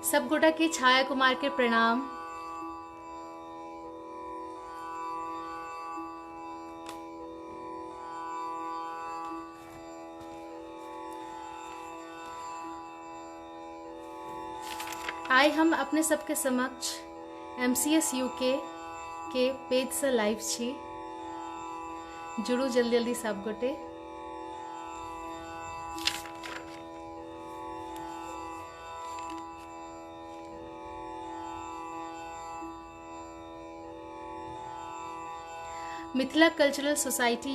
सब गोटा के छाया कुमार के प्रणाम। आइ हम अपने सबके समक्ष MCS UK के पेज से लाइव छी। जुड़ू जल्दी जल्दी सब गोटे। मिथिला कल्चरल सोसाइटी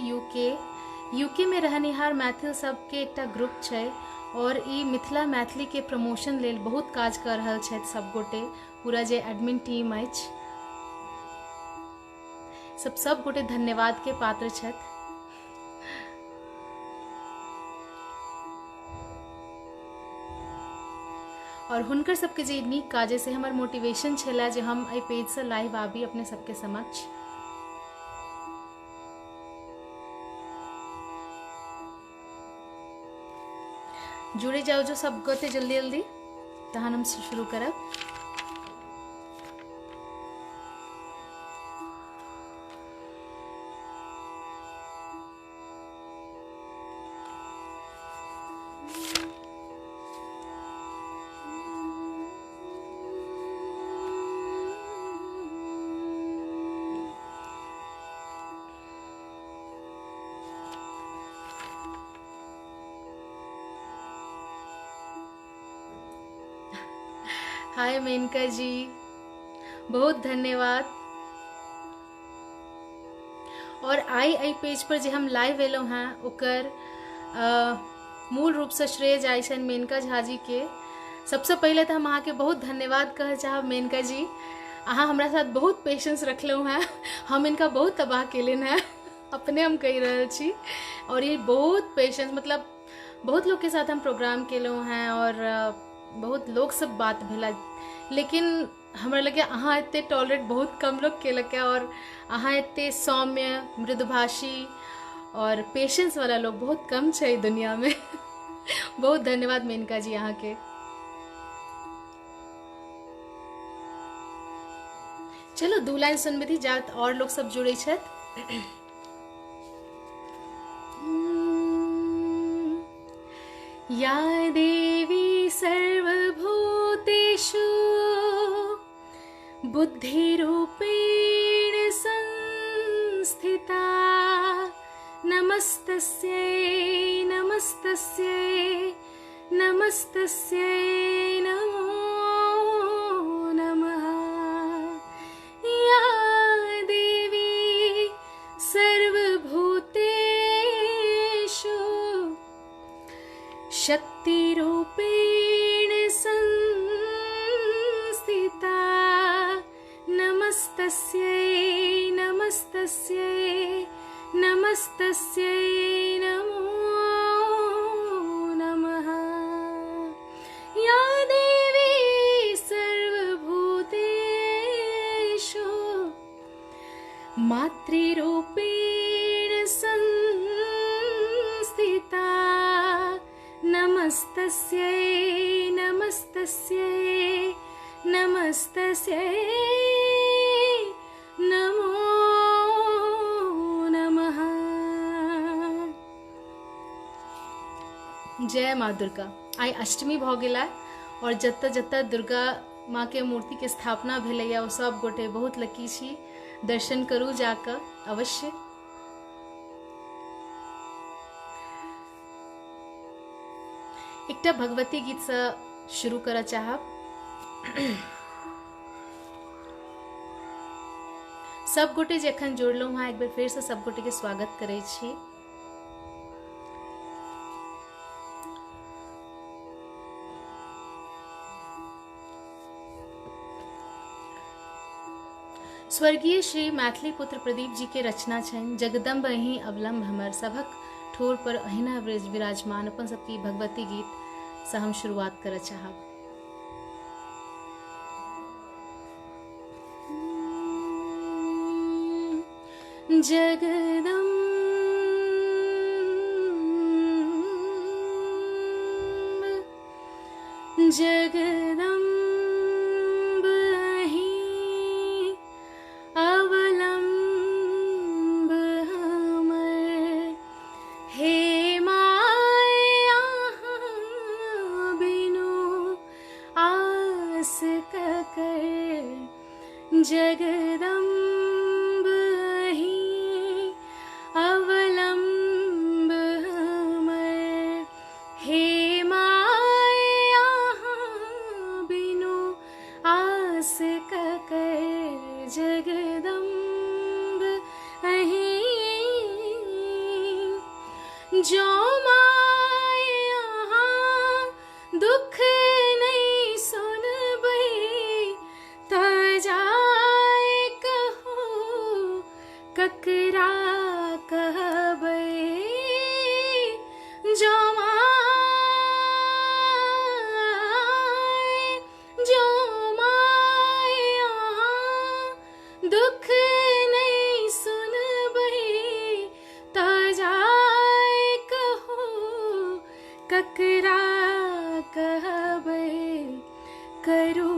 यूके में रहनिहार मैथिल सबके एकटा ग्रुप छै और ई मिथिला मैथिली के प्रमोशन लेल बहुत काज कर रहल छथि सब गोटे। पूरा जे एडमिन टीम अछि सब गोटे धन्यवाद के पात्र छथि। और हुनकर सबके जे नीक काजे से हमर मोटिवेशन छला जे हम एहि पेज से लाइव आबी अपने सबके समक्ष। जुड़े जाओ जो सब गोटे जल्दी जल्दी, तहन हम शुरू करब। हाय मेनका जी, बहुत धन्यवाद। और आई पेज पर जे हम लाइव एलहुँ हैं ओकर मूल रूप से श्रेय जाइ छनि मेनका झा जी के। सबसे पहले तो हम अहाँ के बहुत धन्यवाद कह चाहब मेनका जी। अहाँ हमरा साथ बहुत पेशेंस रखलहुँ हैं। हम इनका बहुत तबाह केलिन हैं, अपने हम कहि रहल छी। और ये बहुत पेशेंस, मतलब बहुत लोग के साथ हम प्रोग्राम केलहुँ हैं और बहुत लोग सब बात भेला, लेकिन हमरा लगे अहाँ एते टॉलरेट बहुत कम लोग केलक है। और अहाँ एते सौम्य मृदुभाषी और पेशेंस वाला लोग बहुत कम छै दुनिया में। बहुत धन्यवाद मेनका जी अहाँ के। चलो 2 लाइन सुनबे थी जात और लोग सब जुड़े छथि। या देवी सर्वभूतेषु बुद्धिरूपेण संस्थिता नमस्तस्यै नमस्तस्यै नमस्तस्यै नमो नमः। या देवी सर्वभूतेषु शक्तिरूपेण संस्थिता नमस्तस्यै नमस्तस्यै नमस्तस्यै नमो नमः। या देवी सर्वभूतेषु मातृरूपेण संस्थिता नमस्तस्यै नमस्तस्यै नमस्तस्यै नमो नमः। जय माँ दुर्गा। आई अष्टमी भ गेला और जत जत दुर्गा माँ के मूर्ति के स्थापना भेलैया ओ सब गोटे बहुत लकी छी। दर्शन करू जाकर अवश्य। एकटा भगवती गीत से शुरू करऽ चाहब। सब गोटे जखन जोड़लहुँ हैं एक बेर फिर से सब गोटे के स्वागत करै छी। स्वर्गीय श्री मैथिली पुत्र प्रदीप जी के रचना छनि। जगदम्ब अहीं अवलंब हमर, सभक ठोर पर अहिना विराजमान। अपन सबकी भगवती गीत से हम शुरुआत करऽ चाहब। जगदम्ब जगदम्ब अहीं अवलंब हमर। हे माय यहाँ बिनु आस ककर जगदम्ब अहीं। जो माय यहाँ दुख नहीं सुनबै त जाय कहो ककरा कहबै। जो माय यहाँ दुख नहीं सुनबै त जाय कहो ककरा कहबै। करो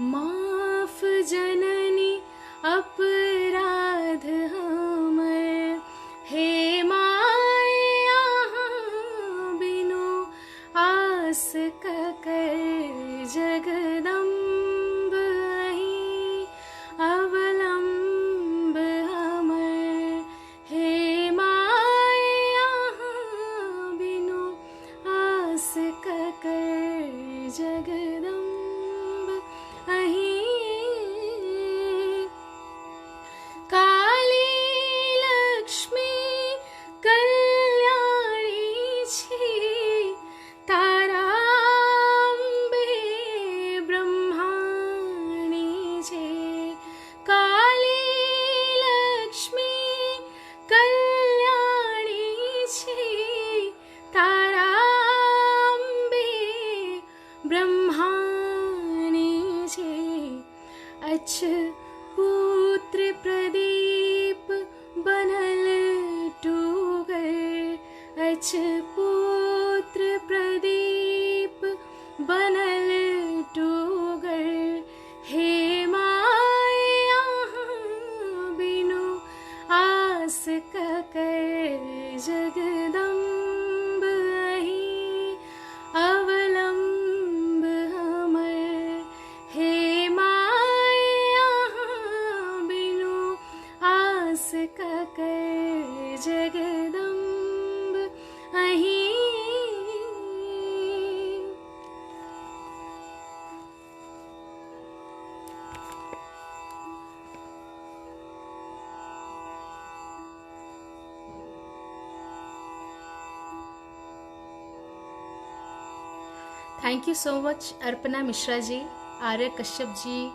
माफ जननी अपराध हमर। हे माय यहाँ बिनु आस ककर जगदम्ब अहीं अवलंब हमर। हे माय यहाँ बिनु आस ककर जगदम्ब अहीं। काली लक्ष्मी कल्याणी छी ताराम्बे ब्रह्माणी छे। काली लक्ष्मी कल्याणी छी ताराम्बे ब्रह्माणी छे। अच्छ पुत्र प्रदीप बनल टूगर। अच्छ पुत्र प्रदीप बनल टूगर। हे माय यहाँ बिनु आस ककर जगदम्ब अहीं अवलंब हमर। हे माय यहाँ बिनु आस ककर जगदम्ब अहीं। Thank you so much Arpana Mishra ji, Arya Kashyap ji.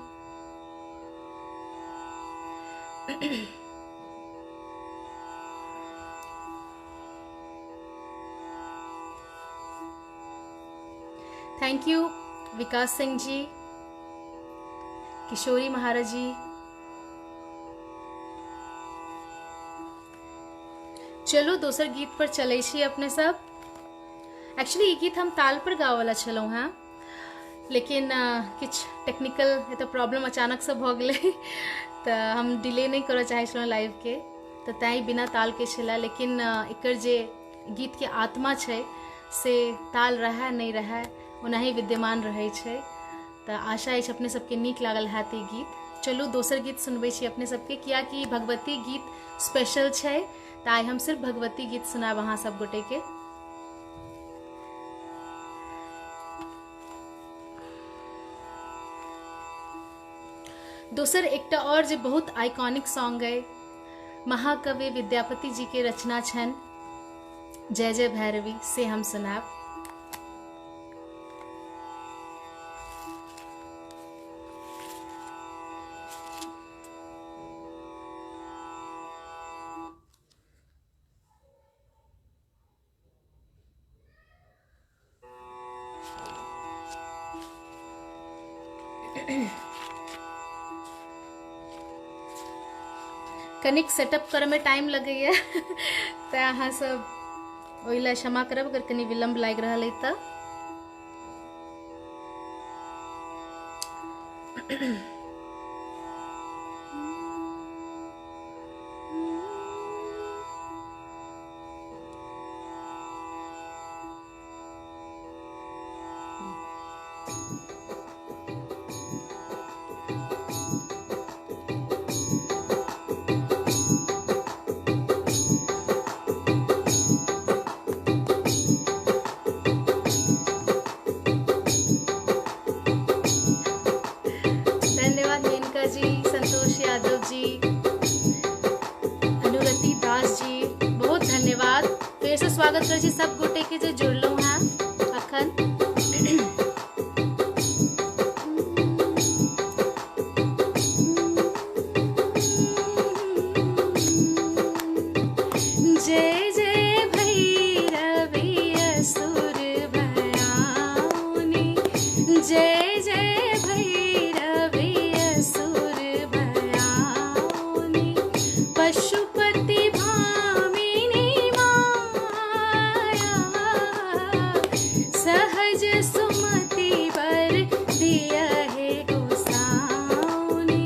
Thank you Vikas Singh ji, Kishori Maharaj ji. चलो दोसर गीत पर चलै छी अपने सब। एक्चुअली ये गीत हम ताल पर गावला छलहुँ हैं, लेकिन किछ टेक्निकल एतऽ प्रॉब्लम अचानक से भऽ गेलै तऽ हम डिले नहीं करऽ चाहै छलहुँ लाइव के, तऽ तैं बिना ताल के छलै। लेकिन एकर जे गीत के आत्मा छै से ताल रहै नहीं रहै ओनाही विद्यमान रहै छै। तऽ आशा अछि अपने सबके नीक लागल हैत ई गीत। चलू दोसर गीत सुनबै छी अपने सबके, कियाकि भगवती गीत स्पेशल छै तऽ आइ हम सिर्फ भगवती गीत सुनाब अहाँ सब गोटे के। दोसर एकटा और जे बहुत आइकॉनिक सॉन्ग है, महाकवि विद्यापति जी के रचना छन जय जय भैरवी, से हम सुनाब। कनिक सेटअप करे में टाइम लगैया तऽ अहाँ सब ओहि लए क्षमा करब अगर कनि विलम्ब लागि रहल है तऽ। यादव जी, अनुरति दास जी, बहुत धन्यवाद। फिर से स्वागत कर छी सब गोटे के जो जुड़लो हैं अखन। जय जय भैरवी असुर भयाउनी, जय जय भैरवी असुर भयाउनी, पशुपति भामिनी माया, सहज सुमति वर दिया है गोसाउनी,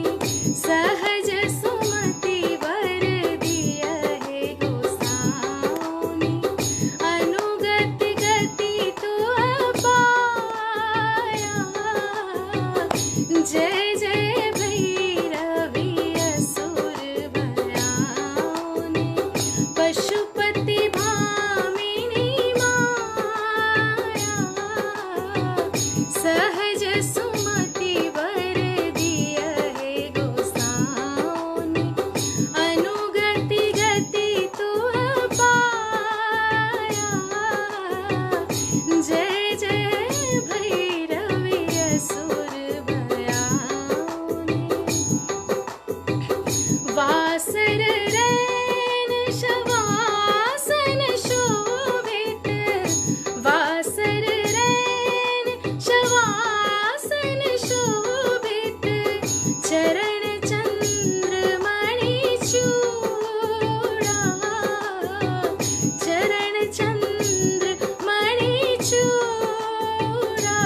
सहज सुमति वर दिया है गोसाउनी, अनुगत गति तो पाया, जय जय भैरवी असुर भयाउनी, पशुपति भामिनी माया, सहज सुमति वर दिया है गोसाउनी, अनुगति गति तो पाया, जय जय भैरवी असुर भयाउनी, वासर रैन शवासन शोभित, वासर रैन शवासन शोभित, चरण चंद्र मणि चूड़ा, चरण चंद्र मणि चूड़ा,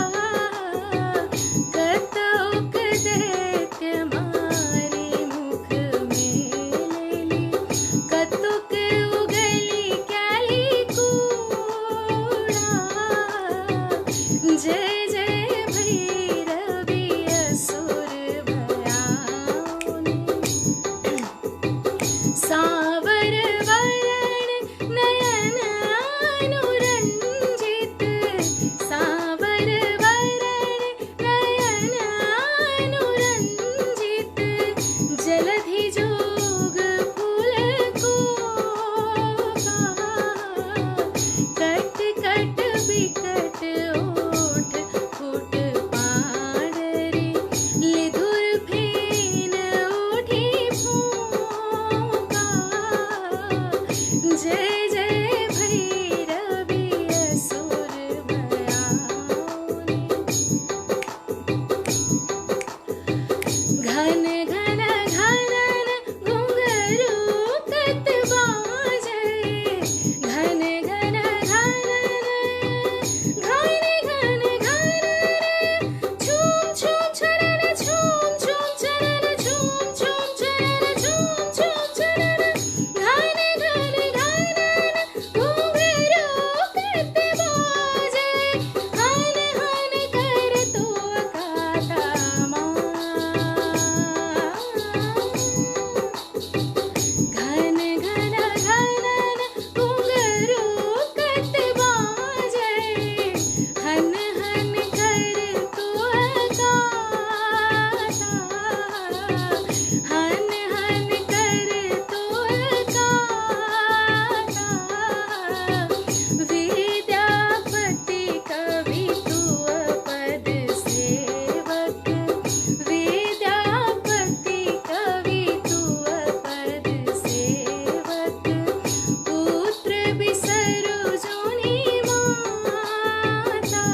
कतौक दैत्य मारी मुख मेलली, कतुक उगली कैली कूड़ा, जय जय भैरवी असुर भयाउनी, सावर वरण नयन अनुरंजित, सावर वरण नयन अनुरंजित, जलधि जोग फूल कोका, कट कट बिकट ओठ फुट पाडरी, लिधुर फेन उठी फूका, जय जय भैरवी असुर भयाउनी, घन घन घनन घुंघरू कत बाजे, घन घन घनन, घन घन घनन, झूम झूम झरन, झूम झूम झरन, झूम झूम झरन, झूम झूम झरन, घन घन घनन, घुंघरू कत बाजे, हन हन कर तो काता माँ, घन घन घनन घुंघरू कत बाजे, हन हन कर तो काता, हन हन कर तो काता, विद्यापति कवि तू पद सेवक, विद्यापति कवि तू पद सेवक, पुत्र बिसरु जोनि माता,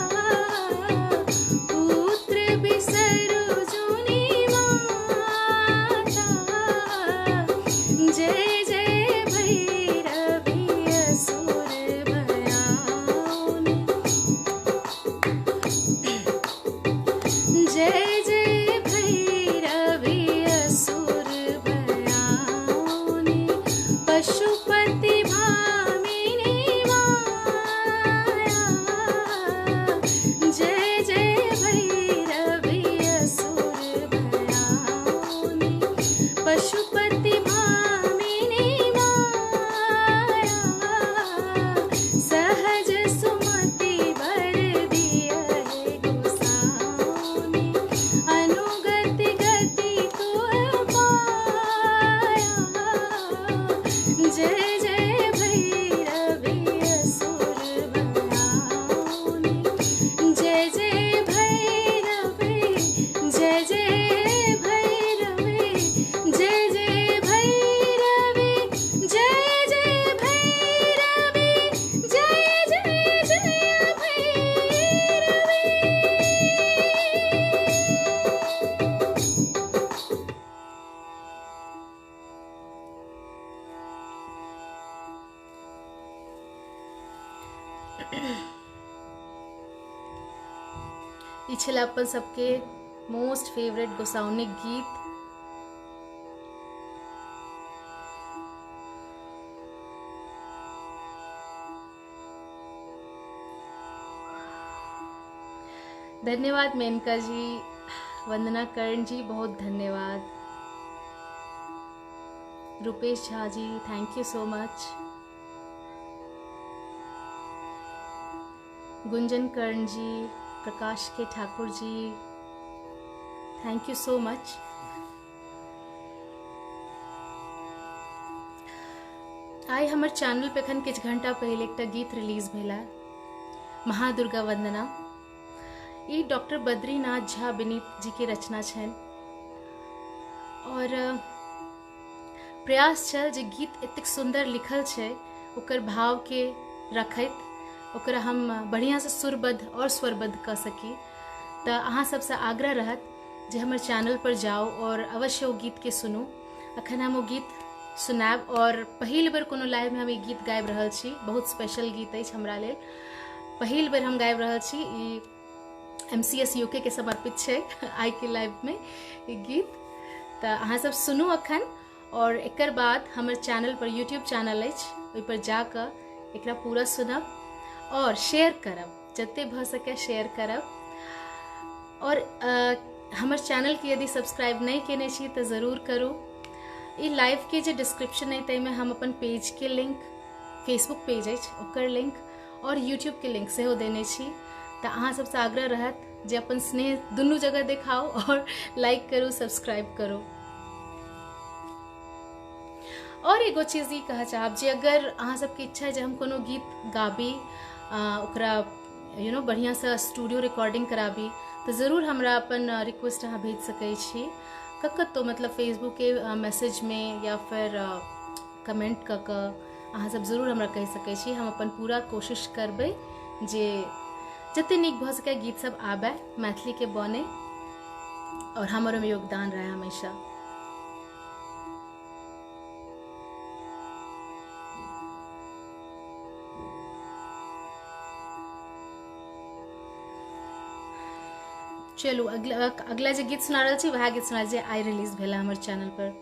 पुत्र बिसरु जोनि माता, जय जय भैरवी असुर भयाउनी, जय जय भैरवी असुर भयाउनी, पशुपति भामिनी माया, जय जय भैरवी असुर भयाउनी, पशुपति भामिनी माया, सहज सुमति वर दिया है गोसाउनी, अनुगति गति तो पाया, छला अपन सबके मोस्ट फेवरेट गोसाउनिक गीत। धन्यवाद मेनका जी, वंदना कर्ण जी बहुत धन्यवाद। Rupesh Jha ji thank you so much. Gunjan Karn ji, Prakash K Thakur ji thank you so much. आई हमर चैनल पे एखन किछु घंटा पहले एक गीत रिलीज भेला, महादुर्गा वंदना। ई डॉक्टर बद्रीनाथ झा विनीत जी के रचना छनि और प्रयास छल जे गीत एतेक सुंदर लिखल छै ओकर भाव के रखैत ओकरा हम बढ़िया से सुरबद्ध और स्वरबद्ध कर सकी। तो अहाँ सबसे आग्रह रहत जे हमर चैनल पर जाओ और अवश्य वो गीत के सुनू। अखन हम वो गीत सुनाब और पहिल बेर कोनो लाइव में हम ई गीत गाबि रहल छी। बहुत स्पेशल गीत अछि हमरा लेल, पहिल बेर हम गाबि रहल छी। ई MCS UK के समर्पित छै आई के लाइव में ई गीत। तो अहाँ सब सुनू अखन और एकर बाद हमर चैनल पर YouTube चैनल अछि, ओहि पर जाकर एकरा पूरा सुनब और शेयर करब, जते भ सके शेयर करब। और हमर चैनल के यदि सब्सक्राइब नहीं केने छी तो जरूर करू। ई लाइव के जे डिस्क्रिप्शन है ताहिमे हम अपन पेज के लिंक, फेसबुक पेज अछि ओकर लिंक और YouTube के लिंक सेहो देने छी। तो अहाँ सबसे आग्रह रहत जे अपन स्नेह दुनू जगह देखाओ और लाइक करू, सब्सक्राइब करू। और एगो चीज ई कह चाहब जे अगर अहाँ सबके इच्छा है जे हम कोनो गीत गाबी, ओकरा बढ़िया से स्टूडियो रिकॉर्डिंग कराबी, तो जरूर हमरा अपन रिक्वेस्ट अहाँ भेज सकै छी। कतौ मतलब फेसबुक के मैसेज में या फिर कमेंट क के अहाँ सब जरूर हमरा कह सकै छी। हम अपन पूरा कोशिश करबै जे जते नीक भ सके गीत सब आबे, मैथिली के बने और हमर में योगदान रहे हमेशा। चलू अगला जे गीत सुना रहल छी वह गीत सुना जे आई रिलीज भेला हमर चैनल पर।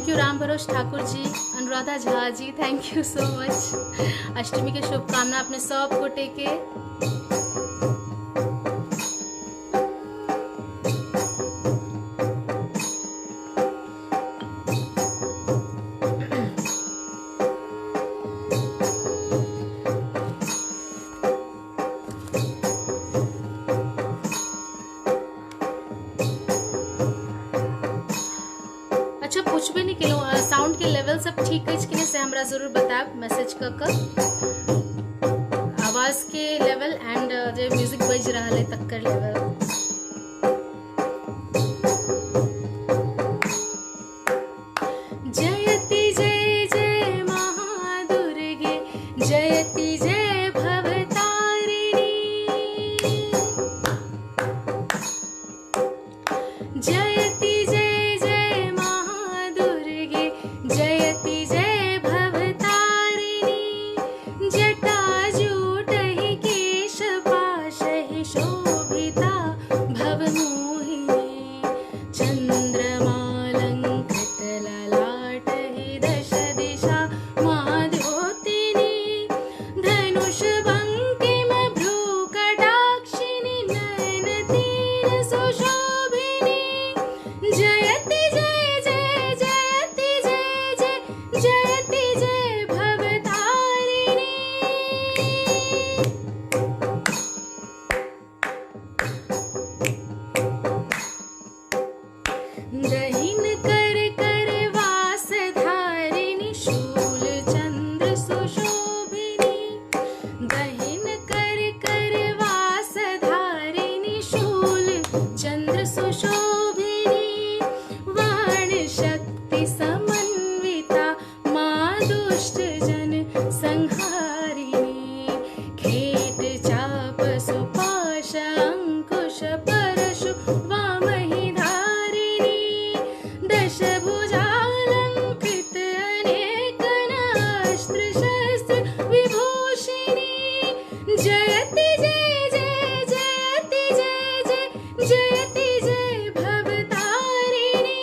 राम भरोस Thakur ji, Anuradha Jha ji thank you so much. अष्टमी के शुभकामना अपने सब गोटे के। अच्छा पूछबे नहीं केलू साउंड के लेवल सब ठीक है कि नहीं से हमरा जरूर बताब मैसेज क आवाज के लेवल एंड जो म्यूजिक बज रहा है तक्कर लेवल। जयति जय जय महादुर्गे, जयति जय भवतारिणी, जयति जय जय महादुर्गे, जयति जय भवतारिणी, अंकुश परशु वामहि धारिणी दशभुजालंकृत अनेकनास्त्र शस्त्र विभूषिणी जयति जय जय जयति जय जय जयति जय भवतारिणी।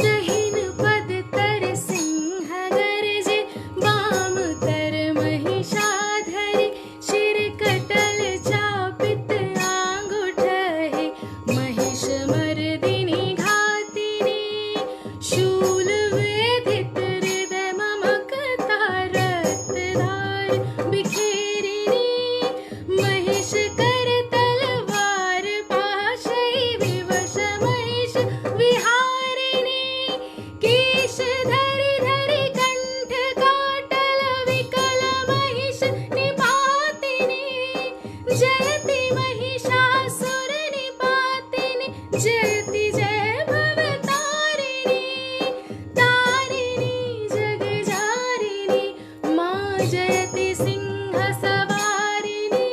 दहिन पद तर सिंह गर्जे वाम तर महिषाधरि शिर कटल चापित आंगुठहि महिष मर्दिनी घातिनी शूल वेधित हृदय ममकता रक्तधार बिखेरिणी महिष कर तलवार पाशै विवश महिष विहारिणी केश धरि धरि कंठ काटल विकल महिष निपातिनी जयति महिषासुर निपातिनी जयति जय भवतारिणी तारिणी जगजारिणी मां जयति सिंह सवारिणी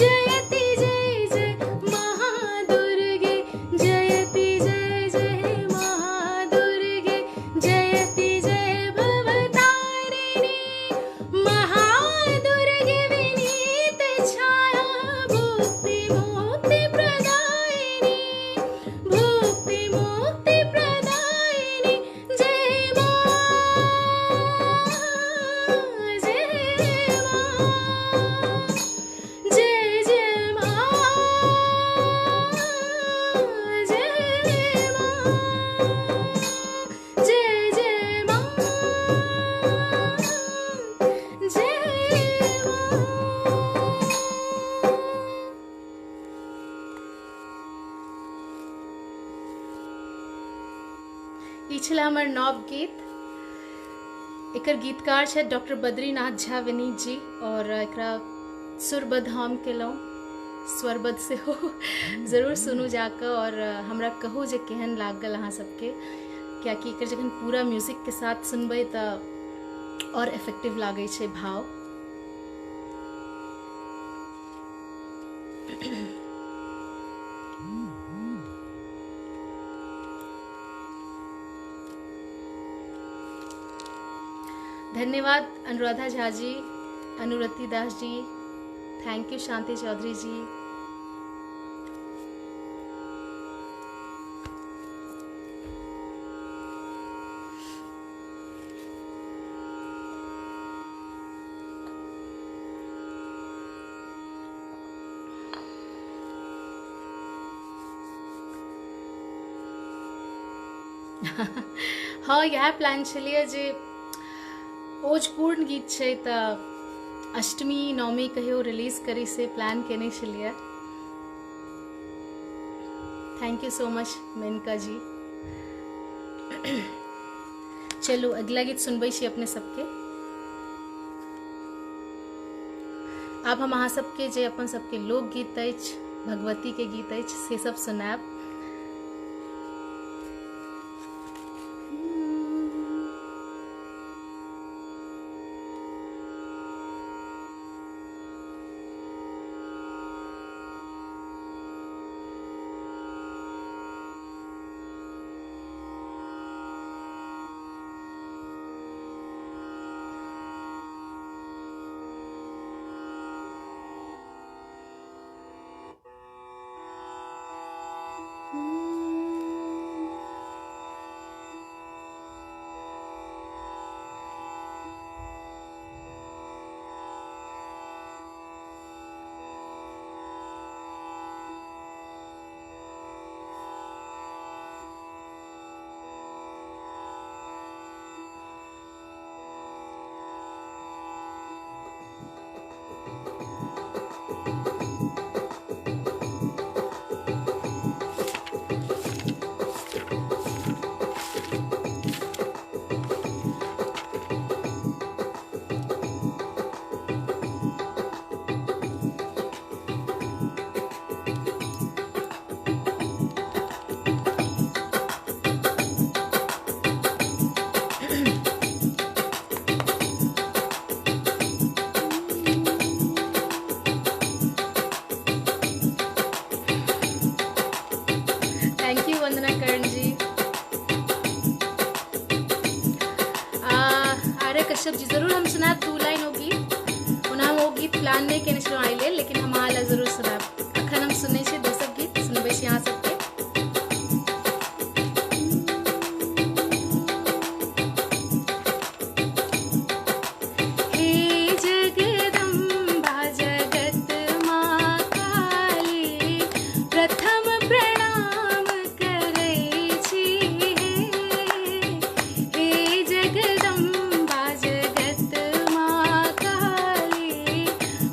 जयति जय जय महादुर्गे जयति जय जय महादुर्गे जयति जय भवतारिणी महादुर्गे विनीत छाया भुक्ति मुक्ति प्रदायिनी भुक्ति मुक्ति प्रदायिनी जय मां जय मां जय जय मां जय मां जय जय मां जय मां। ई छलै हमर नव गीत। एकर गीतकार छै डॉक्टर बद्रीनाथ झा विनीत जी और एकरा सुरबद्ध हम केलहुँ स्वरबद्ध सेहो जरूर सुनू जाकऽ और हमरा कहू जे केहन लागल अहाँ सबके कियाकि एकर जखन पूरा म्यूजिक के साथ सुनबै तऽ और इफेक्टिव लागै छै भाव। धन्यवाद अनुराधा झा जी, अनुरति दास जी, थैंक यू शांति चौधरी जी। हाँ यह प्लान छलिए जे ओजपूर्ण गीत छै तऽ अष्टमी नवमी कहियो रिलीज करी से प्लान केने छलिए। Thank you so much Menka ji. चलू अगला गीत सुनबै छी अपने सबके। आब हम अहाँ सबके जे अपन सबके लोकगीत अछि, भगवती के गीत अछि से सब सुनायब। जी जरूर हम सुनाब 2 लाइन हो गीत ओना हम वो गीत प्लान नहीं केने छलहुँ आइ लेल, लेकिन हम अहाँ लए जरूर सुनाब। अखन हम सुनै छी दोसर गीत, सुनबै छी अहाँ सबके।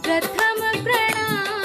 प्रथम प्रणाम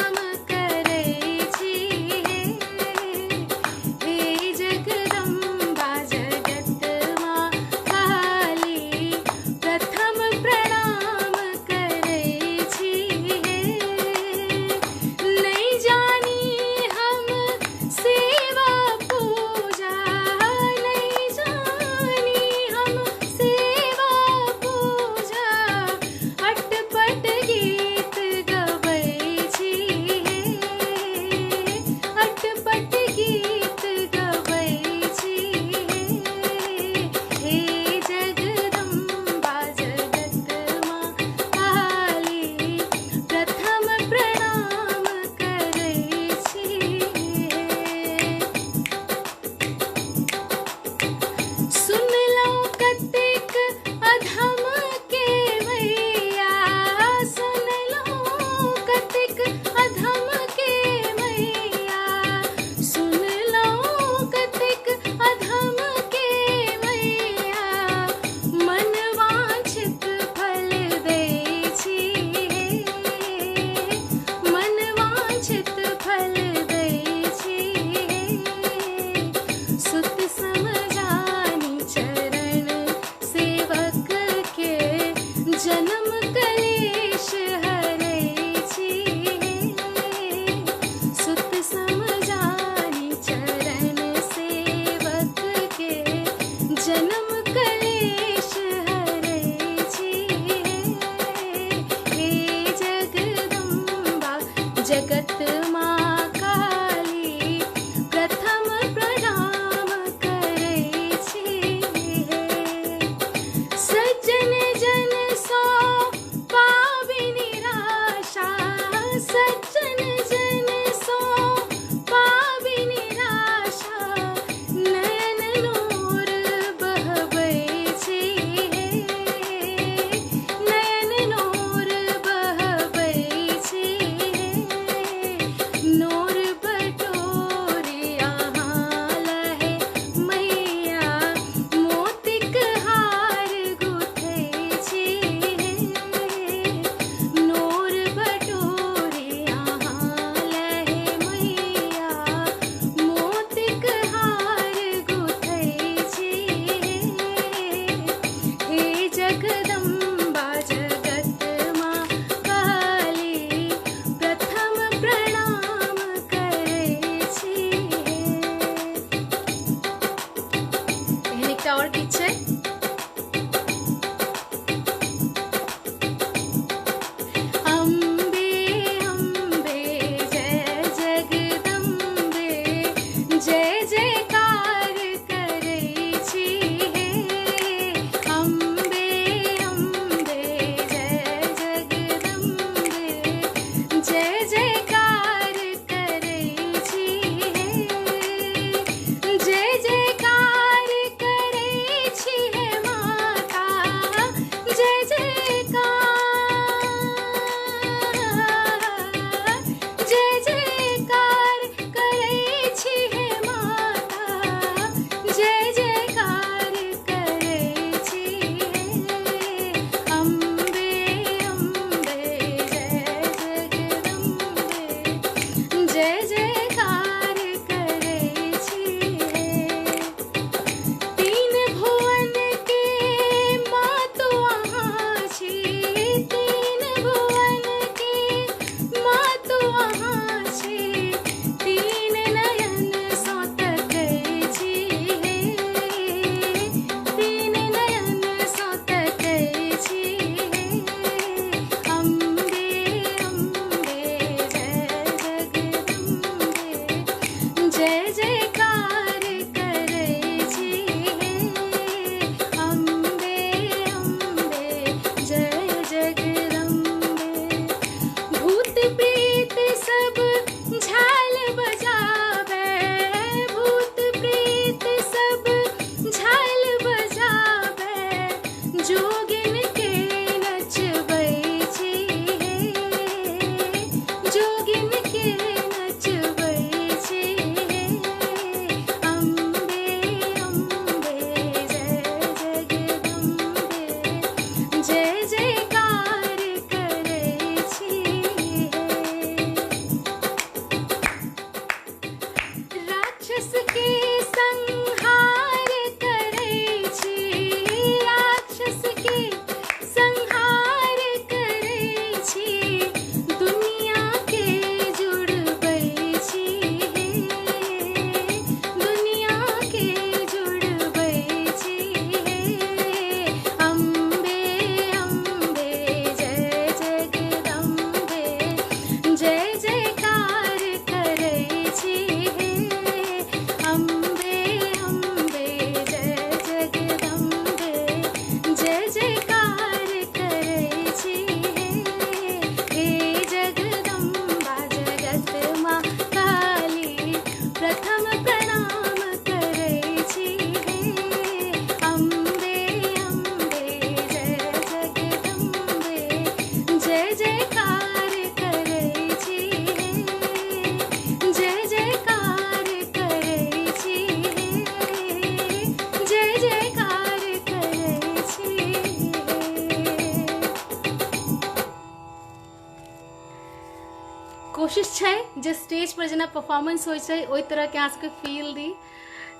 कोशिश छै जे स्टेज पर जेना परफॉर्मेंस होइ छै ओहि तरह के अहाँ सबके फील दी,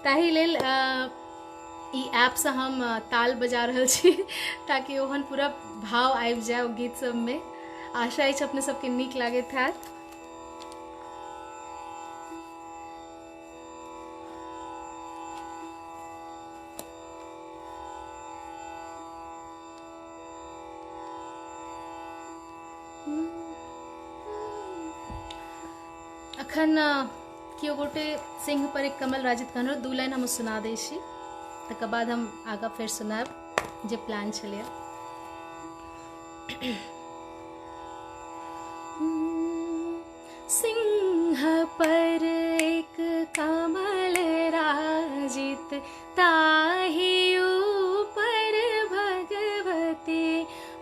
ताहि लेल ई ऐप से हम ताल बजा रहल छी ताकि ओहन पूरा भाव आबि जाए ओ गीत सबमे। आशा अछि अपने सबके नीक लागैत हैत। अखन केओ गोटे सिंह पर एक कमल राजित कहने दू लाइन हम सुना दै छी, तकर बाद हम आगा फेर सुनाब जे प्लान छलै। सिंह पर एक कमल राजित ताहि ऊपर भगवती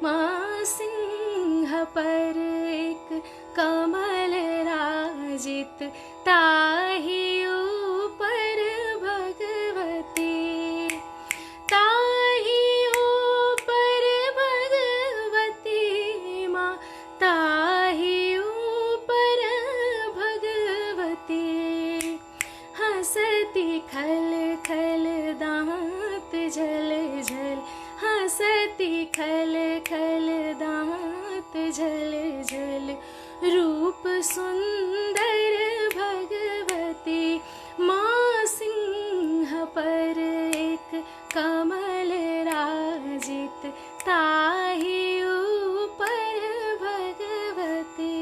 माँ, सिंह पर एक कमल राजित ताहि ऊपर भगवती, ताहि ऊपर भगवती माँ, ताहि ऊपर भगवती। हंसती खल खल दांत झल झल, हंसती खल खल दांत झल झल, रूप सुंदर भगवती माँ, सिंह पर एक कमल राजित ताहि ऊपर भगवती।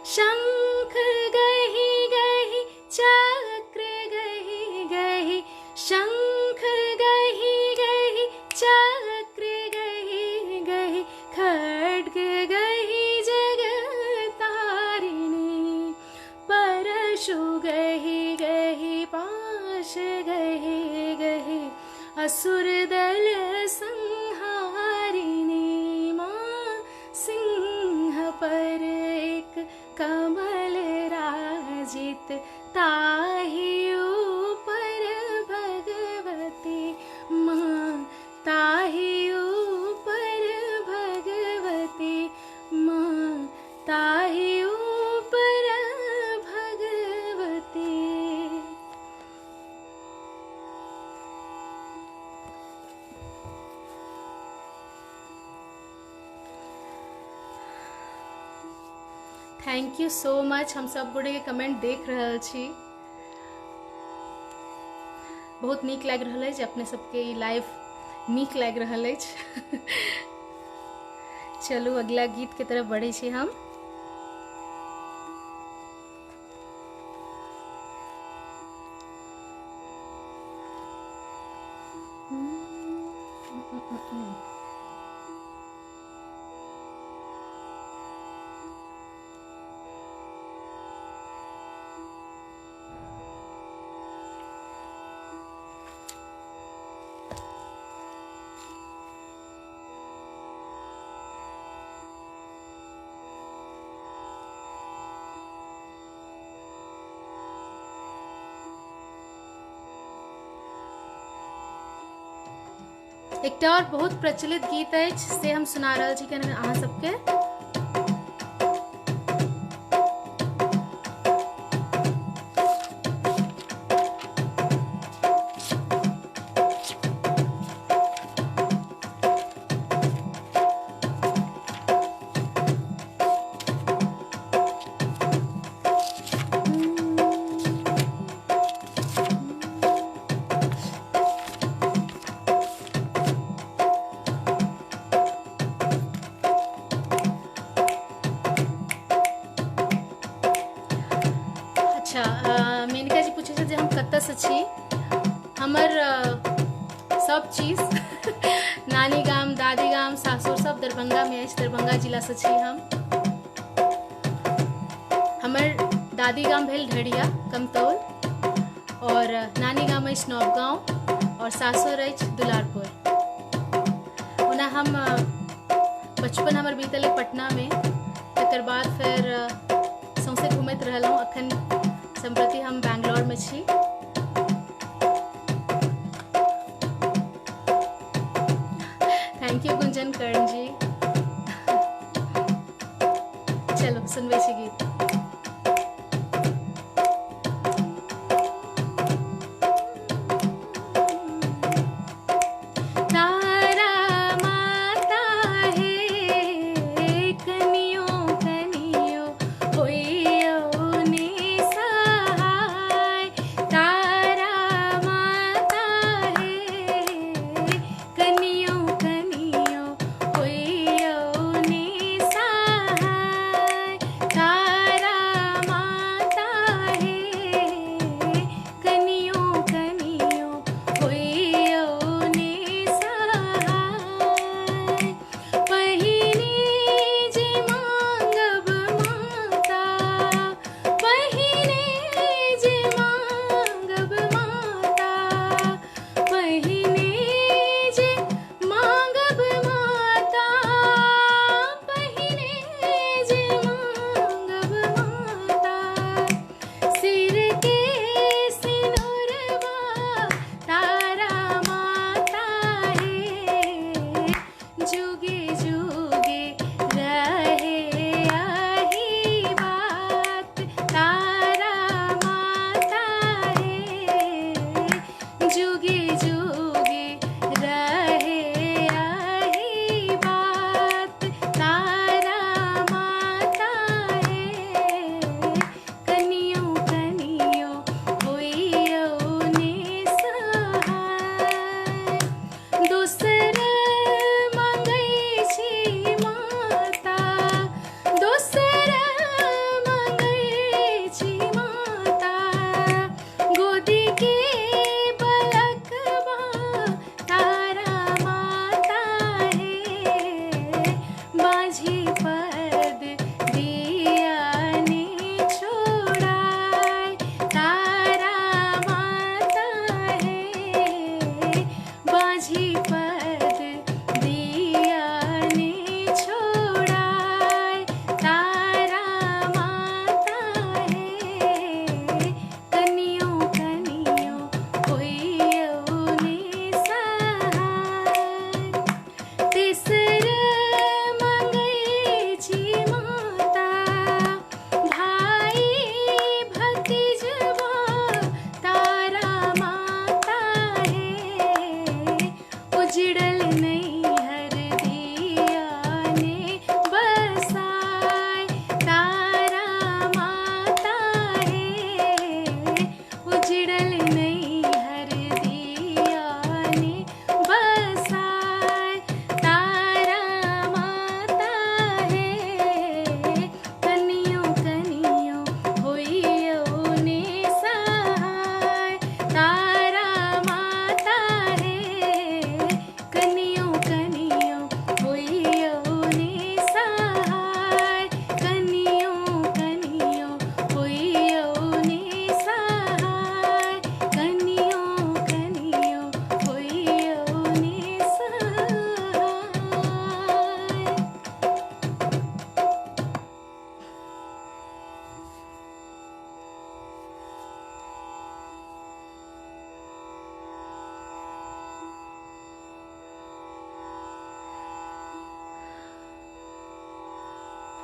शंख गहि गहि चक्र गहि गहि, शंख गहि गहि चक्र गहि गहि, खड्ग गहि जगतारिणी, परशु गहि गहि पाश गहि गहि, असुर दल संहारिणी माँ, सिंह पर एक कमल राजित ताहि ऊपर भगवती माँ, ताहि ऊपर भगवती माँ, ताहि ऊपर Bhagwati. Thank you so much. हम सब गोटे के कमेंट देख रहल छी, बहुत नीक लागि रहल अछि, अपने सबके ई लाइव नीक लागि रहल अछि। चलू अगला गीत के तरफ बढ़े छी हम। एकटा और बहुत प्रचलित गीत अछि से हम सुना रहल छी अहाँ सबके। मेनका जी पूछे जे हम कतऽ से छी। हमर सब चीज नानी गाम, दादी गाम, सासुर सब दरभंगा में अछि। दरभंगा जिला से छी हम। हमर दादी गाम भेल ढेरिया कमतौल, और नानी गाम अछि नौगांव, और सासुर अछि दुलारपुर। ओना हम बचपन हमर बीतल पटना में, तकर बाद फिर सौंसे घूमैत रहलहुँ। अखन संप्रति हम बैंगलोर में छी। थैंक यू गुंजन कर्ण जी। चलो सुनबे छी गीत।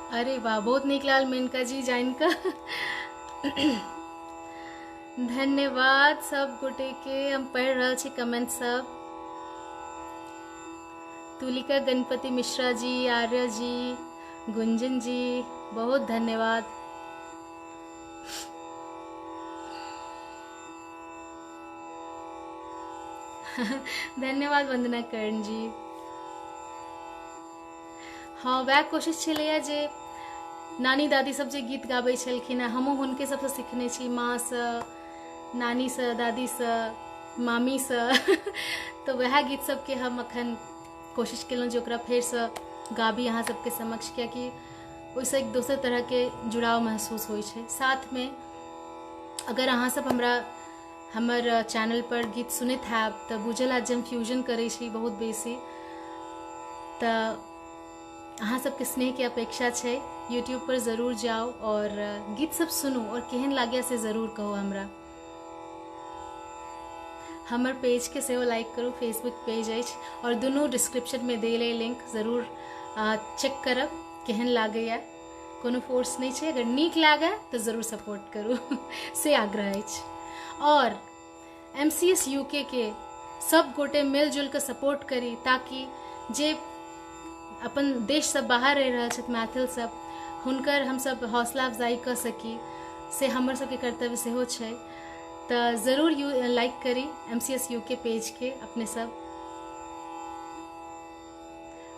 अरे वाह, बहुत नीक लागल मेनका जी जान कऽ। धन्यवाद सब गोटे के। हम पढ़ रहा छी कमेंट सब। तुलिका गणपति मिश्रा जी, आर्य जी, गुंजन जी, बहुत धन्यवाद। धन्यवाद वंदना कर्ण जी। हाँ, वह कोशिश छलैया जे नानी दादी सब जे गीत गाबै छलखिन हैं, हमहूँ हुनके सबसँ सिखने छी, माँ सँ, नानी सँ, दादी सँ, मामी सँ। तो वह गीत सबके हम अखन कोशिश केलहुँ जे ओकरा फेरसँ गाबी अहाँ सबके समक्ष, कियाकि ओहिसँ एक दोसर तरहके जुड़ाव महसूस होइ छै। साथमे अगर अहाँ सब हमर चैनल पर गीत सुनैत हैब तऽ बुझल हैत जे हम फ्यूजन करै छी बहुत बेसी। तऽ अहाँ सबके स्नेहके अपेक्षा छै, यूट्यूब पर ज़रूर जाओ और गीत सब सुनू और केहन लागया से ज़रूर कहो हमरा। हमर पेज के सेहो लाइक करू, फेसबुक पेज अछि और दुनू डिस्क्रिप्शन में देल लिंक ज़रूर चेक करब केहन लागैया। कोनो फोर्स नहीं है। अगर नीक लागे तो जरूर सपोर्ट करू से आग्रह अछि। और MCS UK के सब गोटे मिलजुल के सपोर्ट करी, ताकि जे अपन देश से बाहर रह रहल छथि मैथिल सब, हुनकर हम सब हौसला अफजाई कर सकी, से हमर सबके कर्तव्य सेहो छै। तो जरूर लाइक करी MCS UK पेज के अपने सब।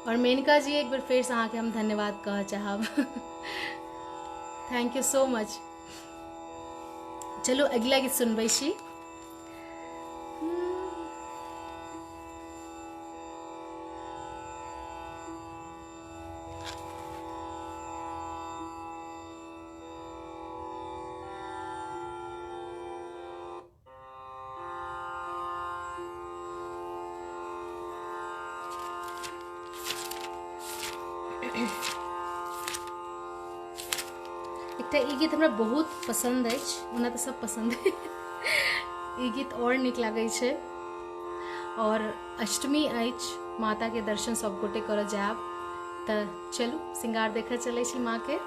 और मेनका जी एक बार फिर से अहाँ के हम धन्यवाद कह चाहब थैंक यू सो मच। चलो अगला गीत सुनबै छी। एकटा ई गीत हमरा बहुत पसंद अछि, ओना तो सब पसंद है ई गीत और नीक लागै छै। और अष्टमी अछि, माता के दर्शन सब गोटे करऽ जायब, तऽ चलू श्रृंगार देखऽ चलै छी माँ के।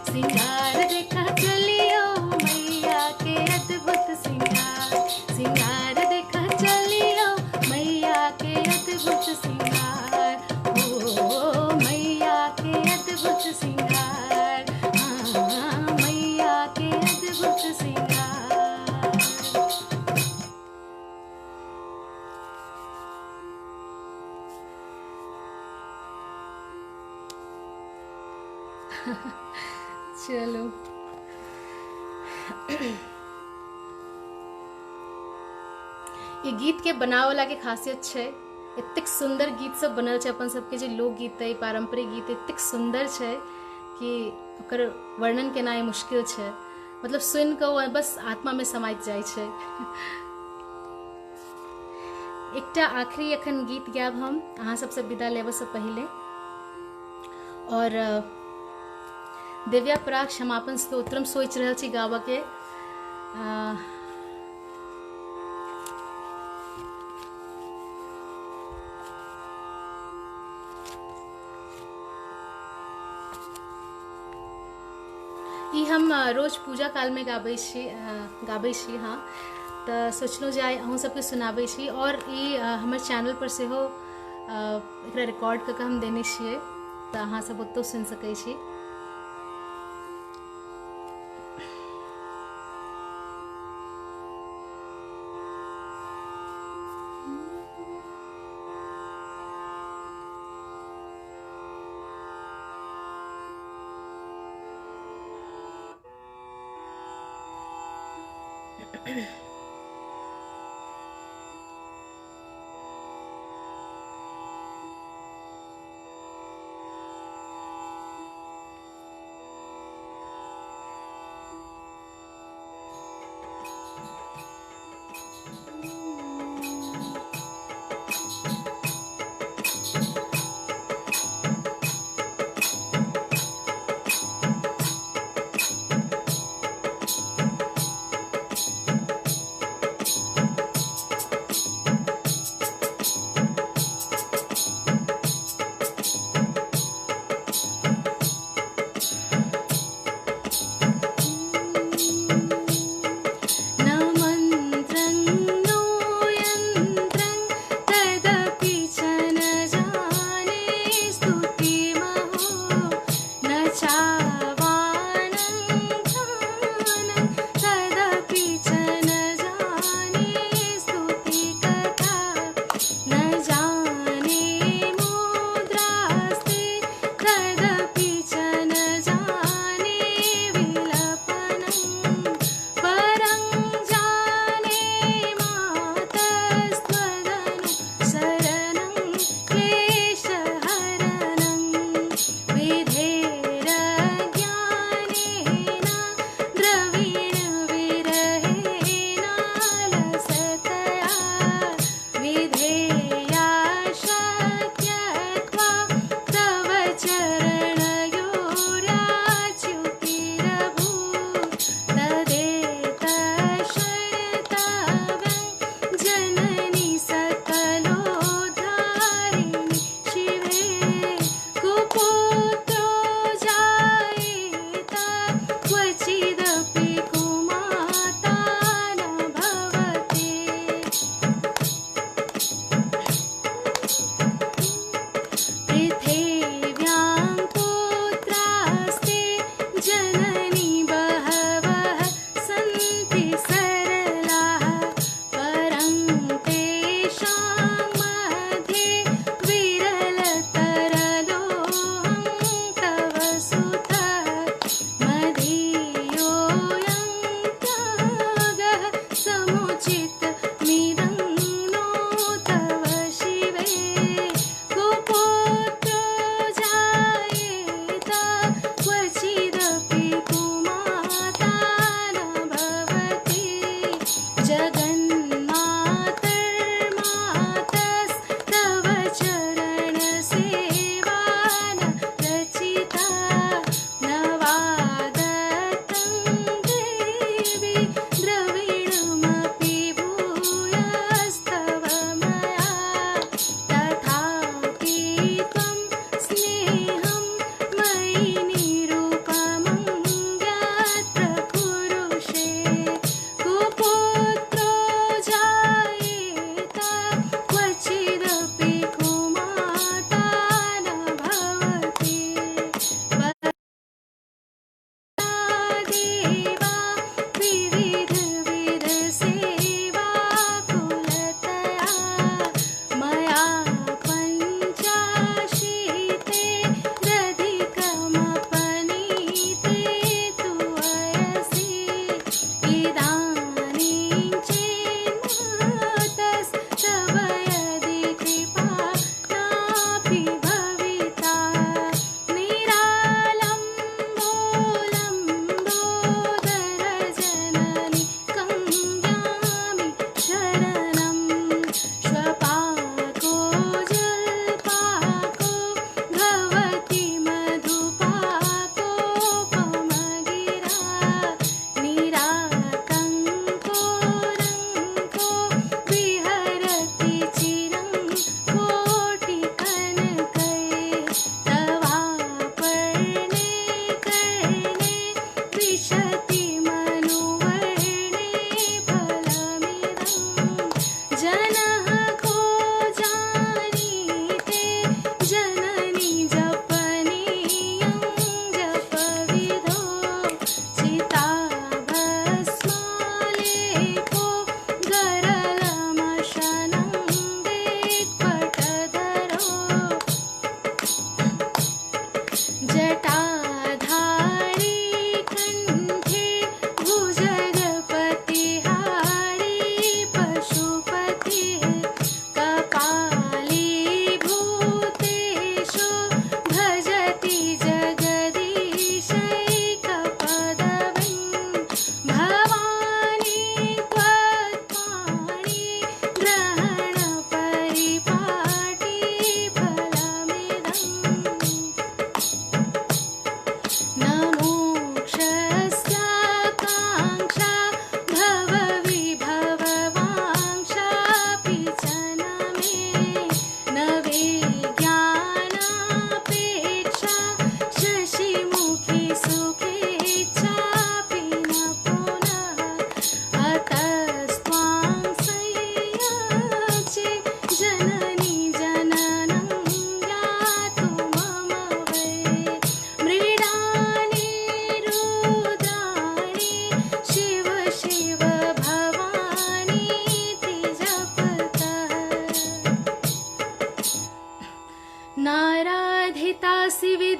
श्रृंगार देख अद्भुत सिंगार, हाँ मैया के अद्भुत सिंगार। चलो ये गीत के बनावला के खासियत छै, एतेक सुंदर गीत सब बनल छै अपन सबके जे लोकगीत है पारंपरिक गीत एतेक सुंदर छै कि ओकर वर्णन केनाइ मुश्किल छै, मतलब सुनि कऽ ओ बस आत्मा में समाइत जाइ छै। एकटा आखिरी एखन गीत गायब हम अहाँ सबसे विदा लेबऽ से पहले, और दिव्या पराग क्षमापन स्तोत्रम सोचि रहल छी गाबऽ के। ई हम रोज पूजा काल में गाबै छी हाँ, तऽ सोचलहुँ जे आइ अहूँ सबके सुनाबै छी, और ई हमर चैनल पर सेहो एकरा रिकॉर्ड कऽ के हम देने छियै, तऽ अहाँ सब ओतौ सुनि सकै छी।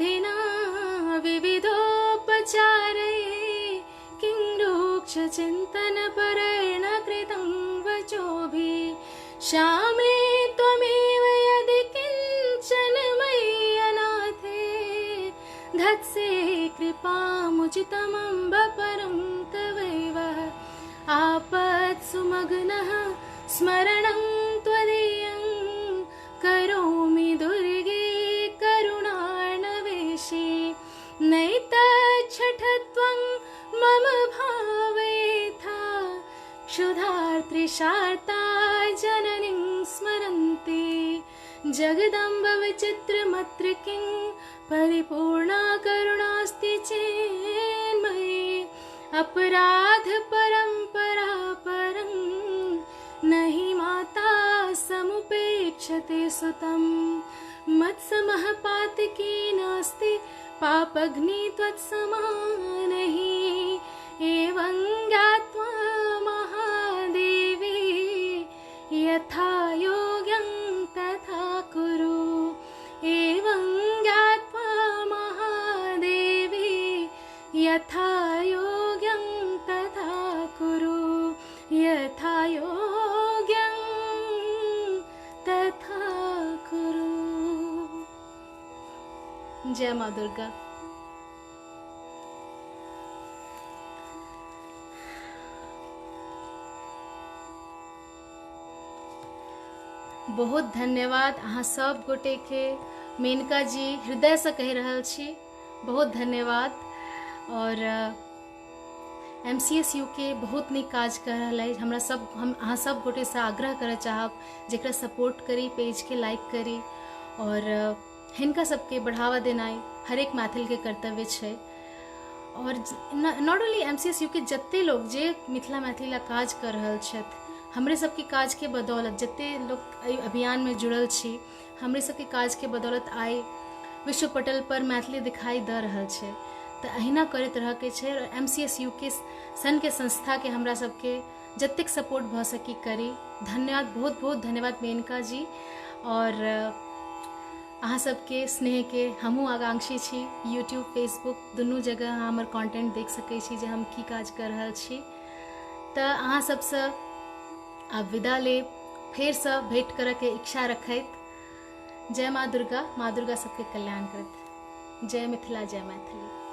विधिना विविधोपचारैः किङ्रूक्षचिन्तनपरेण कृतं वचोभिः श्यामे त्वमेव यदि किञ्चन मयि अनाथे धत्से कृपामुचितमम्ब परं तवैव आपत्सुमग्नः स्मरणं त्वदीयं करोमि दुर्गे करुणार्णवेशे नैतच्छठत्वं मम भावयेथा क्षुधार्तृषार्ता जननीं स्मरन्ति जगदम्ब विचित्रमत्र किं परिपूर्णा करुणास्ति चेन्मयि अपराध परंपरा परं नहि माता समुपेक्षते सुतं मत्समः पातकी नास्ति पापग्नि त्वत्समानहि एवं ज्ञात्वा महादेवी यथा योग्यं तथा कुरु एवं ज्ञात्वा महादेवी यथा योग्यं तथा कुरु यथा योग्यं तथा कुरु। जय माँ दुर्गा। बहुत धन्यवाद अहाँ सब गोटे के मेनका जी हृदय से कह रहल छी बहुत धन्यवाद। और MCS UK बहुत नीक काज कर रहा है हमरा सब हम अहाँ सब गोटे से आग्रह करे चाहब जेकरा सपोर्ट करी पेज के लाइक करी और हिनका सबके बढ़ावा देनाई हर एक मैथिल के कर्तव्य है। और नॉट ओनली MCS UK जत्ते लोग जे मिथिला मैथिला काज कर रहल छथि हमरे सबके काज के बदौलत जत्ते लोग अभियान में जुड़ल छी हमरे सबके काज के बदौलत आइ विश्व पटल पर मैथिली दिखाई दे रहल छै। तो अहिना करते रह के छै। और MCS UK सन के संस्था के हमरा सबके जत्तेक सपोर्ट भ सकी करी। धन्यवाद बहुत बहुत धन्यवाद मेनका जी। और अहाँ सबके स्नेह के हमहूँ आकांक्षी छी यूट्यूब फेसबुक दुनू जगह अहाँ हमर कंटेंट देख सकै छी जे हम की काज कर रहल छी। तो अहाँ सबसे आब विदा लेब फेर से भेंट करे के इच्छा रखैत। जय माँ दुर्गा सबके कल्याण करत। जय मिथिला जय मैथिली।